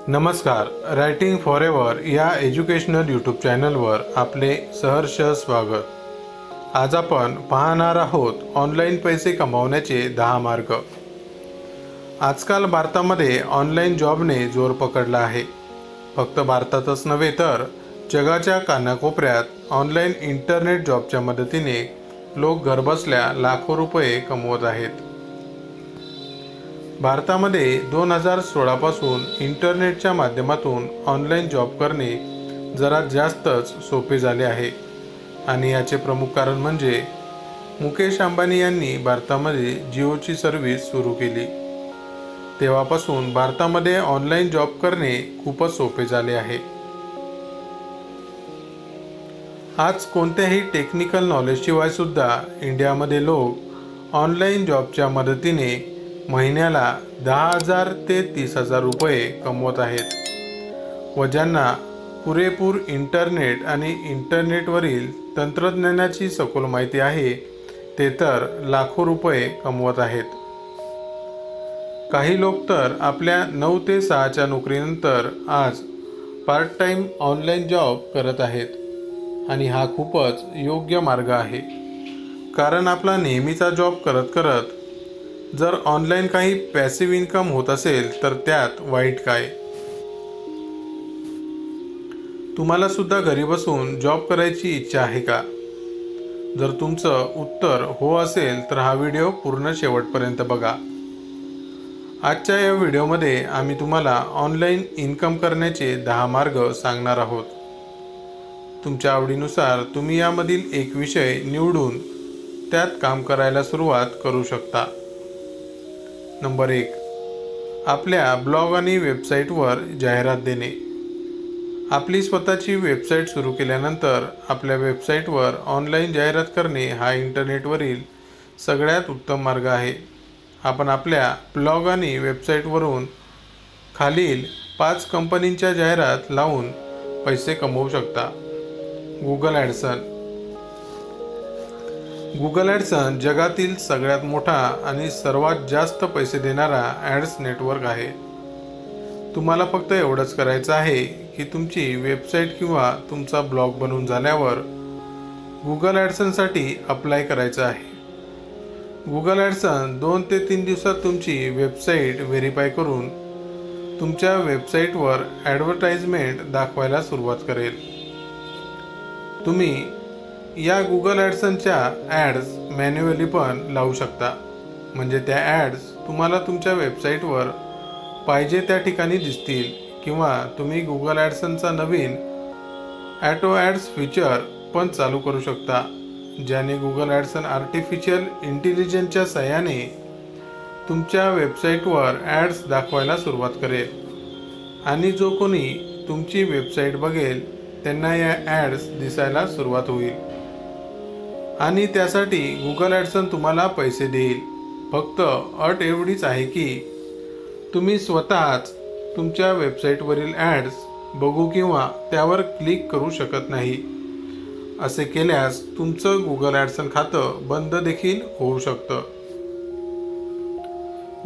नमस्कार. Writing forever या educational YouTube चॅनलवर आपले सहर्ष स्वागत. आज आपण पाहणार आहोत ऑनलाईन पैसे कमावण्याचे 10 मार्ग. आजकाल भारतामध्ये ऑनलाईन जॉबने जोर पकडला आहे. फक्त भारतातच नव्हे तर जगाच्या कानाकोपऱ्यात ऑनलाईन इंटरनेट जॉबच्या मदतीने लोक घरबसल्या लाखो रुपये कमवत आहेत. भारतामध्ये 2016 पासून इंटरनेटच्या माध्यमातून ऑनलाईन जॉब करणे जरा जास्तच सोपे झाले आहे आणि याचे प्रमुख कारण म्हणजे मुकेश अंबानी यांनी भारतामध्ये जिओची सर्व्हिस सुरू केली. तेव्हापासून भारतामध्ये ऑनलाईन जॉब करणे खूपच सोपे झाले आहे. आज कोणत्याही टेक्निकल नॉलेजशिवाय सुद्धा इंडियामध्ये लोक ऑनलाईन जॉबच्या मदतीने महिन्याला 10,000 ते 30,000 रुपये कमवत आहेत व ज्यांना पुरेपूर इंटरनेट आणि इंटरनेटवरील तंत्रज्ञानाची सखोल माहिती आहे ते तर लाखो रुपये कमवत आहेत. काही लोक तर आपल्या 9 ते 6च्या नोकरीनंतर आज पार्ट टाईम ऑनलाईन जॉब करत आहेत आणि हा खूपच योग्य मार्ग आहे. कारण आपला नेहमीचा जॉब करत करत जर ऑनलाईन काही पॅसिव्ह इन्कम होत असेल तर त्यात वाईट काय. तुम्हाला सुद्धा घरी बसून जॉब करायची इच्छा आहे का? जर तुमचं उत्तर हो असेल तर हा व्हिडिओ पूर्ण शेवटपर्यंत बघा. आजच्या या व्हिडिओमध्ये आम्ही तुम्हाला ऑनलाईन इन्कम करण्याचे 10 मार्ग सांगणार आहोत. तुमच्या आवडीनुसार तुम्ही यामधील एक विषय निवडून त्यात काम करायला सुरुवात करू शकता. नंबर 1. आपल्या ब्लॉग आणि वेबसाईटवर जाहिरात देणे. आपली स्वतःची वेबसाईट सुरू केल्यानंतर आपल्या वेबसाईटवर ऑनलाईन जाहिरात करणे हा इंटरनेटवरील सगळ्यात उत्तम मार्ग आहे. आपण आपल्या ब्लॉग आणि वेबसाईटवरून खालील 5 कंपनींच्या जाहिरात लावून पैसे कमवू शकता. Google AdSense. गुगल ॲडसन जगातील सगळ्यात मोठा आणि सर्वात जास्त पैसे देणारा ॲड्स नेटवर्क आहे. तुम्हाला फक्त एवढंच करायचं आहे की तुमची वेबसाईट किंवा तुमचा ब्लॉग बनवून झाल्यावर गुगल ॲडसनसाठी अप्लाय करायचं आहे. गुगल ॲडसन 2 ते 3 दिवसात तुमची वेबसाईट व्हेरीफाय करून तुमच्या वेबसाईटवर ॲडव्हर्टाइजमेंट दाखवायला सुरुवात करेल. तुम्ही या गुगल ॲडसनच्या ॲड्स मॅन्युअली पण लावू शकता. म्हणजे त्या ॲड्स तुम्हाला तुमच्या वेबसाईटवर पाहिजे त्या ठिकाणी दिसतील किंवा तुम्ही गुगल ॲडसनचा नवीन ॲटो ॲड्स फीचर पण चालू करू शकता ज्याने गुगल ॲडसन आर्टिफिशियल इंटेलिजन्सच्या सहाय्याने तुमच्या वेबसाईटवर ॲड्स दाखवायला सुरुवात करेल आणि जो कोणी तुमची वेबसाईट बघेल त्यांना या ॲड्स दिसायला सुरुवात होईल आणि त्यासाठी गुगल ॲडसन तुम्हाला पैसे देईल. फक्त अट एवढीच आहे की तुम्ही स्वतःच तुमच्या वेबसाईटवरील ॲड्स बघू किंवा त्यावर क्लिक करू शकत नाही. असे केल्यास तुमचं गुगल ॲडसन खातं बंद देखील होऊ शकतं.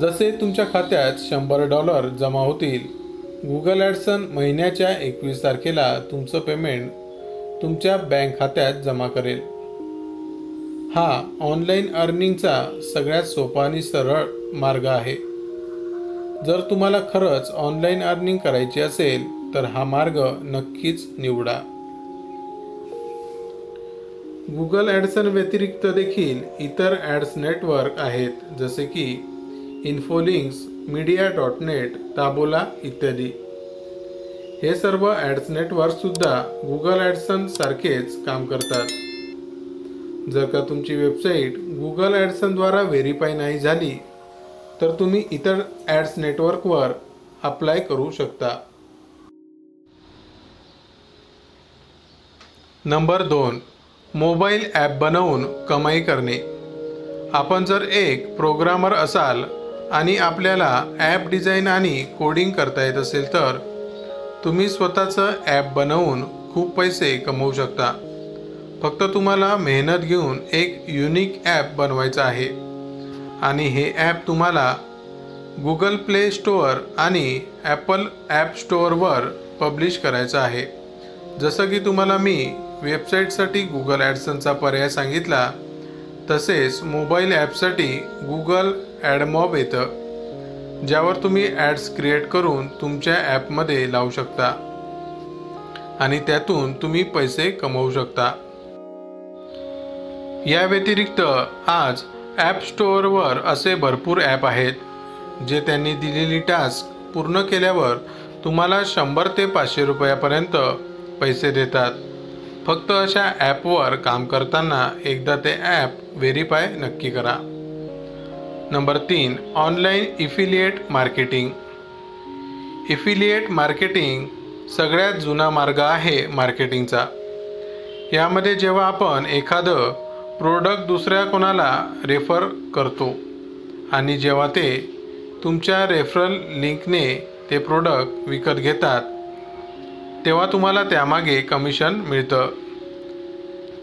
जसे तुमच्या खात्यात $100 जमा होतील, गुगल ॲडसन महिन्याच्या 21 तारखेला तुमचं पेमेंट तुमच्या बँक खात्यात जमा करेल. हा ऑनलाईन अर्निंगचा सगळ्यात सोपा आणि सरळ मार्ग आहे. जर तुम्हाला खरंच ऑनलाईन अर्निंग करायची असेल तर हा मार्ग नक्कीच निवडा. गुगल ॲडसन व्यतिरिक्त देखील इतर ॲड्स नेटवर्क आहेत जसे की इन्फोलिंक्स, मीडिया.नेट, ताबोला इत्यादी. हे सर्व ॲड्स नेटवर्कसुद्धा गुगल ॲडसन सारखेच काम करतात. जर का तुमची वेबसाईट गुगल ॲडसनद्वारा व्हेरीफाय नाही झाली तर तुम्ही इतर ॲड्स नेटवर्कवर अप्लाय करू शकता. नंबर 2. मोबाईल ॲप बनवून कमाई करणे. आपण जर एक प्रोग्रामर असाल आणि आपल्याला ॲप डिझाईन आणि कोडिंग करता येत असेल तर तुम्ही स्वतःचं ॲप बनवून खूप पैसे कमवू शकता. फक्त तुम्हाला मेहनत घेऊन एक युनिक ॲप बनवायचं आहे आणि हे ॲप तुम्हाला गुगल प्ले स्टोअर आणि ॲपल ॲप स्टोअरवर पब्लिश करायचं आहे. जसं की तुम्हाला मी वेबसाईटसाठी गुगल ॲडसन्सचा पर्याय सांगितला, तसेच मोबाईल ॲपसाठी गुगल ॲडमॉब येतं, ज्यावर तुम्ही ॲड्स क्रिएट करून तुमच्या ॲपमध्ये लावू शकता आणि त्यातून तुम्ही पैसे कमवू शकता. या व्यतिरिक्त आज ॲप स्टोअरवर असे भरपूर ॲप आहेत जे त्यांनी दिलेली टास्क पूर्ण केल्यावर तुम्हाला 100 ते 500 रुपयापर्यंत पैसे देतात. फक्त अशा ॲपवर काम करताना एकदा ते ॲप व्हेरीफाय नक्की करा. Number 3, online affiliate marketing. Affiliate marketing सगळ्यात जुना मार्ग आहे मार्केटिंगचा. यामध्ये जेव्हा आपण एखादं प्रोडक्ट दुसऱ्या कोणाला रेफर करतो आणि जेव्हा ते तुमच्या रेफरल लिंकने ते प्रोडक्ट विकत घेतात, तेव्हा तुम्हाला त्यामागे कमिशन मिळतं.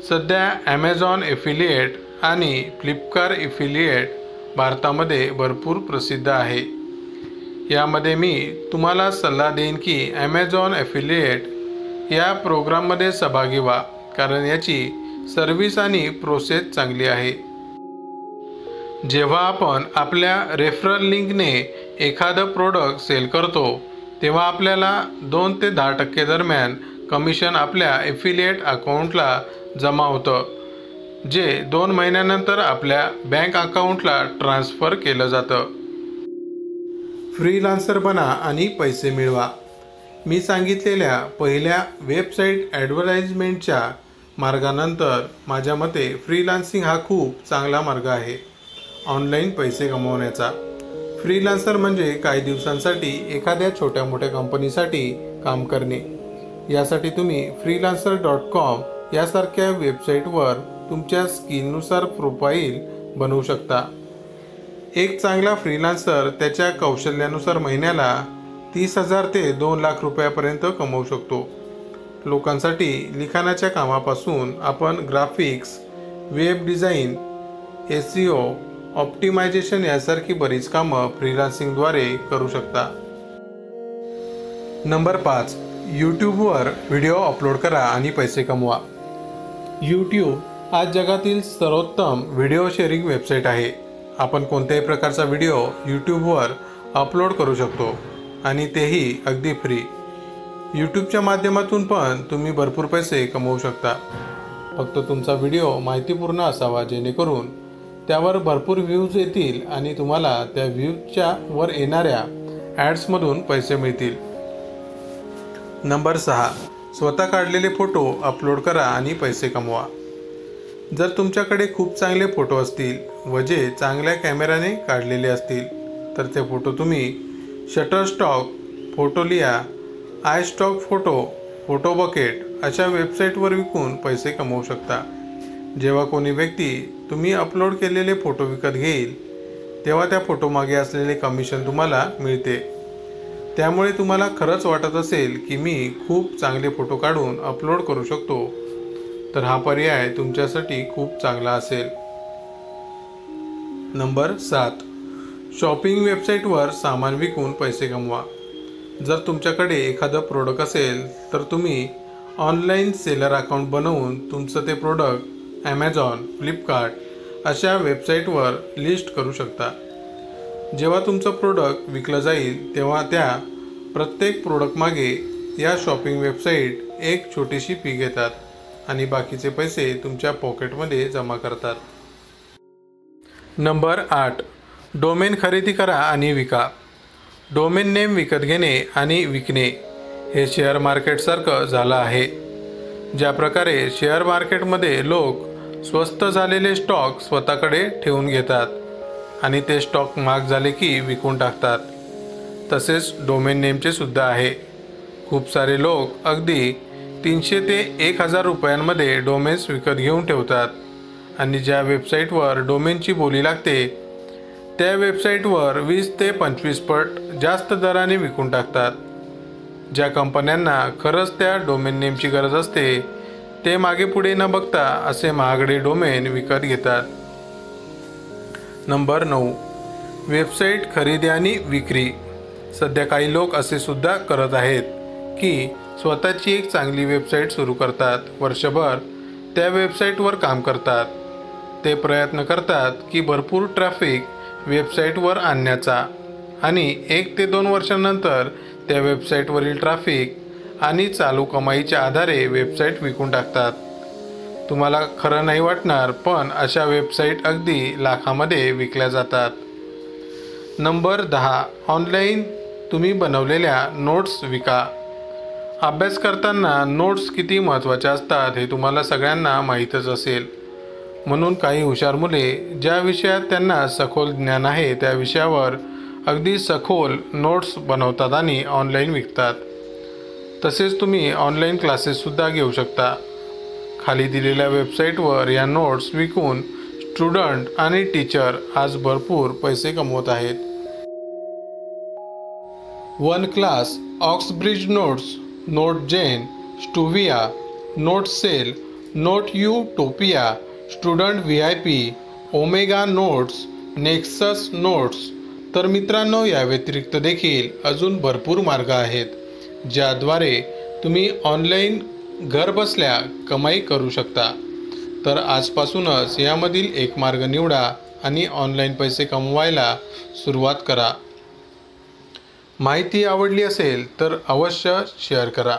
सध्या ॲमेझॉन इफिलिएट आणि फ्लिपकार्ट इफिलिएट भारतामध्ये भरपूर प्रसिद्ध आहे. यामध्ये मी तुम्हाला सल्ला देईन की ॲमेझॉन इफिलिएट या प्रोग्राममध्ये सहभागी व्हा, कारण याची सर्व्हिस आणि प्रोसेस चांगली आहे. जेव्हा आपण आपल्या रेफरल लिंकने एखादं प्रोडक्ट सेल करतो, तेव्हा आपल्याला 2 ते 10% दरम्यान कमिशन आपल्या इफिलिएट अकाउंटला जमा होतं, जे 2 महिन्यानंतर आपल्या बँक अकाउंटला ट्रान्स्फर केलं जातं. फ्रीलान्सर बना आणि पैसे मिळवा. मी सांगितलेल्या पहिल्या वेबसाईट ॲडव्हर्टाइजमेंटच्या मार्गानंतर माझ्या मते फ्रीलान्सिंग हा खूप चांगला मार्ग आहे ऑनलाईन पैसे कमवण्याचा. फ्रीलान्सर म्हणजे काही दिवसांसाठी एखाद्या छोट्या मोठ्या कंपनीसाठी काम करणे. यासाठी तुम्ही freelancer.com यासारख्या वेबसाईटवर तुमच्या स्किलनुसार प्रोफाईल बनवू शकता. एक चांगला फ्रीलान्सर त्याच्या कौशल्यानुसार महिन्याला 30,000 ते 2 लाख रुपयापर्यंत कमवू शकतो. लोकांसाठी लिखाणाच्या कामापासून आपण graphics, web design, SEO, optimization यासारखी बरीच कामं फ्रीलान्सिंगद्वारे करू शकता. नंबर 5, यूट्यूबवर व्हिडिओ अपलोड करा आणि पैसे कमवा. यूट्यूब आज जगातील सर्वोत्तम व्हिडिओ शेअरिंग वेबसाईट आहे. आपण कोणत्याही प्रकारचा व्हिडिओ यूट्यूबवर अपलोड करू शकतो आणि तेही अगदी फ्री. यूट्यूबच्या माध्यमातून पण तुम्ही भरपूर पैसे कमवू शकता. फक्त तुमचा व्हिडिओ माहितीपूर्ण असावा, जेणेकरून त्यावर भरपूर व्ह्यूज येतील आणि तुम्हाला त्या व्ह्यूजच्या वर येणाऱ्या ॲड्समधून पैसे मिळतील. नंबर 6, स्वतः काढलेले फोटो अपलोड करा आणि पैसे कमवा. जर तुमच्याकडे खूप चांगले फोटो असतील व जे चांगल्या कॅमेऱ्याने काढलेले असतील, तर ते फोटो तुम्ही शटरस्टॉक, फोटोलिया, आयस्टॉक फोटो, फोटो बकेट अशा वेबसाईटवर विकून पैसे कमवू शकता. जेव्हा कोणी व्यक्ती तुम्ही अपलोड केलेले फोटो विकत घेईल, तेव्हा त्या फोटोमागे असलेले कमिशन तुम्हाला मिळते. त्यामुळे तुम्हाला खरंच वाटत असेल की मी खूप चांगले फोटो काढून अपलोड करू शकतो, तर हा पर्याय तुमच्यासाठी खूप चांगला असेल. नंबर 7, शॉपिंग वेबसाईटवर सामान विकून पैसे कमवा. जर तुमच्याकडे एखादं प्रोडक्ट असेल, तर तुम्ही ऑनलाईन सेलर अकाउंट बनवून तुमचं ते प्रोडक्ट ॲमेझॉन, फ्लिपकार्ट अशा वेबसाईटवर लिस्ट करू शकता. जेव्हा तुमचं प्रोडक्ट विकलं जाईल, तेव्हा त्या प्रत्येक प्रोडक्टमागे या शॉपिंग वेबसाईट एक छोटीशी फी घेतात आणि बाकीचे पैसे तुमच्या पॉकेटमध्ये जमा करतात. नंबर 8, डोमेन खरेदी करा आणि विका. डोमेन नेम विकत घेणे आणि विकणे हे शेअर मार्केटसारखं झालं आहे. ज्या प्रकारे शेअर मार्केटमध्ये लोक स्वस्त झालेले स्टॉक स्वतःकडे ठेवून घेतात आणि ते स्टॉक महाग झाले की विकून टाकतात, तसेच डोमेन नेमचे सुद्धा आहे. खूप सारे लोक अगदी 300 ते 1,000 रुपयांमध्ये डोमेन्स विकत घेऊन ठेवतात आणि ज्या वेबसाईटवर डोमेनची बोली लागते, त्या वेबसाईटवर 20 ते 25 पट जास्त दराने विकून टाकतात. ज्या कंपन्यांना खरंच त्या डोमेन नेमची गरज असते, ते मागे पुढे न बघता असे महागडे डोमेन विकत घेतात. नंबर 9, वेबसाईट खरेदी आणि विक्री. सध्या काही लोक असे सुद्धा करत आहेत की स्वतःची एक चांगली वेबसाईट सुरू करतात, वर्षभर त्या वेबसाईटवर काम करतात. ते प्रयत्न करतात की भरपूर ट्रॅफिक वेबसाईटवर आणण्याचा आणि 1 ते 2 वर्षांनंतर त्या वेबसाईटवरील ट्रॅफिक आणि चालू कमाईच्या आधारे वेबसाईट विकून टाकतात. तुम्हाला खरं नाही वाटणार, पण अशा वेबसाईट अगदी लाखामध्ये विकल्या जातात. नंबर 10. ऑनलाईन तुम्ही बनवलेल्या नोट्स विका. अभ्यास करताना नोट्स किती महत्त्वाच्या असतात हे तुम्हाला सगळ्यांना माहीतच असेल. म्हणून काही हुशार मुले ज्या विषयात त्यांना सखोल ज्ञान आहे त्या विषयावर अगदी सखोल नोट्स बनवतात आणि ऑनलाईन विकतात. तसेच तुम्ही ऑनलाईन क्लासेससुद्धा घेऊ शकता. खाली दिलेल्या वेबसाईटवर या नोट्स विकून स्टुडंट आणि टीचर आज भरपूर पैसे कमवत आहेत. One class, Oxbridge notes, Notegen, Stuvia, Notesale, Note Utopia, student VIP, Omega notes, Nexus notes. तर मित्रांनो, या व्यतिरिक्त देखील अजून भरपूर मार्ग आहेत ज्याद्वारे तुम्ही ऑनलाईन घर बसल्या कमाई करू शकता. तर आजपासूनच यामधील एक मार्ग निवडा आणि ऑनलाईन पैसे कमवायला सुरुवात करा. माहिती आवडली असेल तर अवश्य शेअर करा.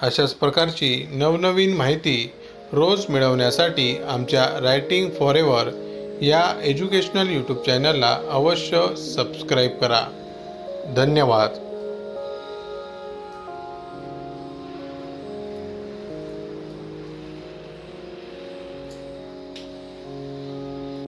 अशाच प्रकारची नवनवीन माहिती रोज मिळवण्यासाठी आमच्या रायटिंग फॉरेवर या एज्युकेशनल यूट्यूब चॅनलला अवश्य सबस्क्राईब करा. धन्यवाद.